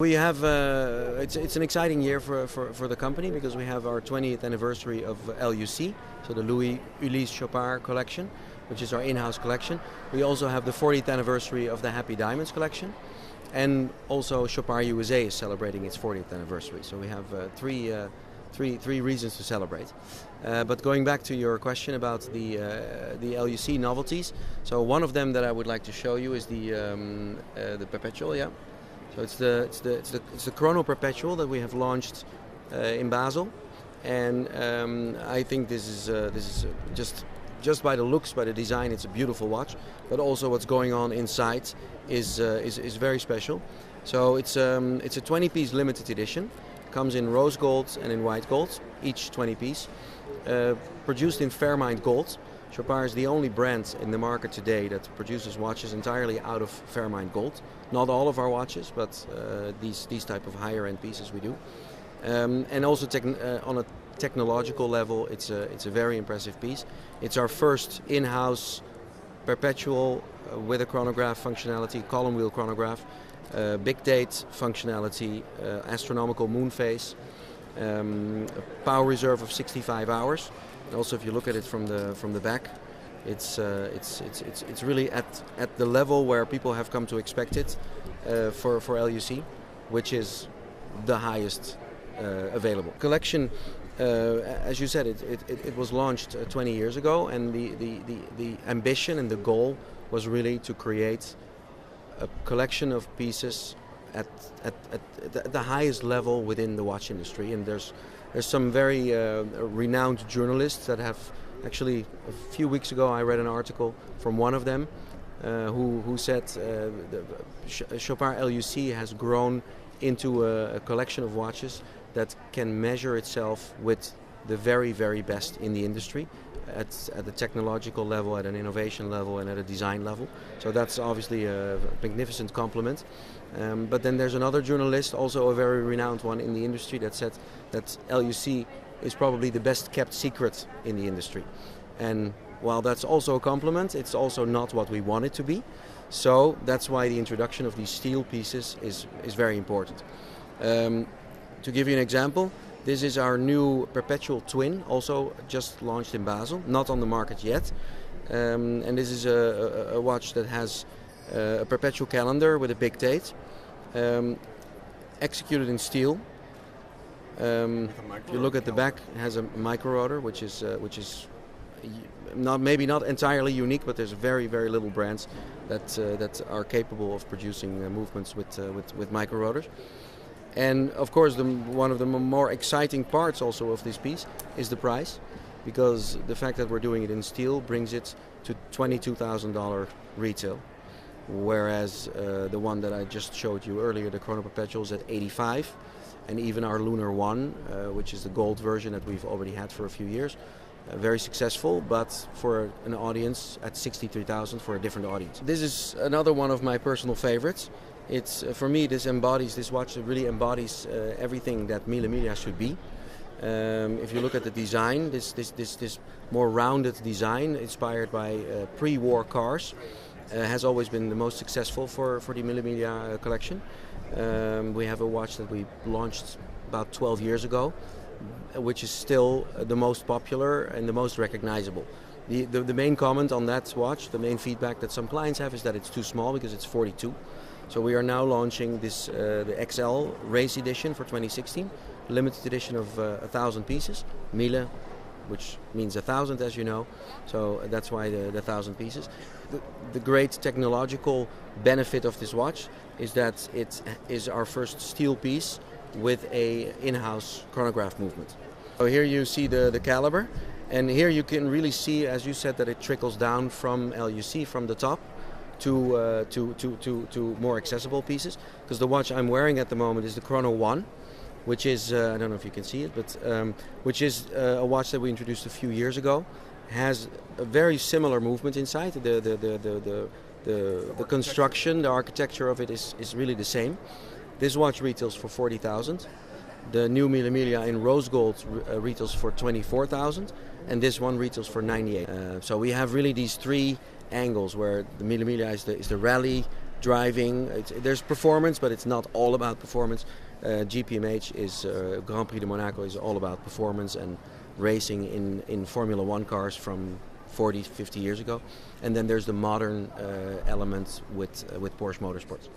We have, it's an exciting year for the company because we have our 20th anniversary of L.U.C, so the Louis Ulysse Chopard collection, which is our in-house collection. We also have the 40th anniversary of the Happy Diamonds collection, and also Chopard USA is celebrating its 40th anniversary. So we have three reasons to celebrate. But going back to your question about the L.U.C novelties, so one of them that I would like to show you is the Perpetual. Yeah. So it's the Chrono Perpetual that we have launched in Basel, and I think this is just by the looks, by the design, it's a beautiful watch. But also what's going on inside is very special. So it's a 20-piece limited edition. Comes in rose gold and in white gold, each 20 piece. Produced in Fairmined gold. Chopard is the only brand in the market today that produces watches entirely out of Fairmined gold. Not all of our watches, but these type of higher end pieces we do. And also on a technological level, it's a very impressive piece. It's our first in-house perpetual with a chronograph functionality, column wheel chronograph, big date functionality, astronomical moon phase, a power reserve of 65 hours. And also, if you look at it from the back, it's really at the level where people have come to expect it for L.U.C, which is the highest available collection. As you said, it was launched 20 years ago, and the ambition and the goal was really to create a collection of pieces at the highest level within the watch industry. And there's some very renowned journalists that have actually, a few weeks ago I read an article from one of them who said Chopard L.U.C has grown into a collection of watches that can measure itself with the very, very best in the industry at the technological level, at an innovation level, and at a design level. So that's obviously a magnificent compliment. But then there's another journalist, also a very renowned one in the industry, that said that L.U.C is probably the best kept secret in the industry. And while that's also a compliment, it's also not what we want it to be. So that's why the introduction of these steel pieces is very important. To give you an example, this is our new Perpetual Twin, also just launched in Basel, not on the market yet. And this is a watch that has a perpetual calendar with a big date, executed in steel. If you look at the back, it has a micro rotor, which is maybe not entirely unique, but there's very, very little brands that are capable of producing movements with micro rotors. And of course, one of the more exciting parts also of this piece is the price, because the fact that we're doing it in steel brings it to $22,000 retail, whereas the one that I just showed you earlier, the Chrono Perpetual, is at $85,000, and even our Lunar One, which is the gold version that we've already had for a few years, very successful, but for an audience at $63,000 for a different audience. This is another one of my personal favorites. It's for me, this watch really embodies everything that Mille Miglia should be. If you look at the design, this more rounded design inspired by pre-war cars has always been the most successful for the Mille Miglia collection. We have a watch that we launched about 12 years ago, which is still the most popular and the most recognizable. The main comment on that watch, the main feedback that some clients have, is that it's too small because it's 42. So we are now launching this the XL Race Edition for 2016, limited edition of 1,000 pieces, Mille, which means 1,000, as you know. So that's why the 1,000 pieces. The great technological benefit of this watch is that it is our first steel piece with a in-house chronograph movement. So here you see the caliber, and here you can really see, as you said, that it trickles down from L.U.C, from the top to more accessible pieces. Because the watch I'm wearing at the moment is the Chrono One, which is I don't know if you can see it, but which is a watch that we introduced a few years ago. Has a very similar movement inside. The construction, the architecture of it is really the same. This watch retails for $40,000. The new Mille Miglia in rose gold retails for $24,000, and this one retails for $98,000. So we have really these three angles where the Mille Miglia is the rally driving. There's performance, but it's not all about performance. GPMH is Grand Prix de Monaco is all about performance and racing in Formula One cars from 40, 50 years ago. And then there's the modern elements with Porsche Motorsports.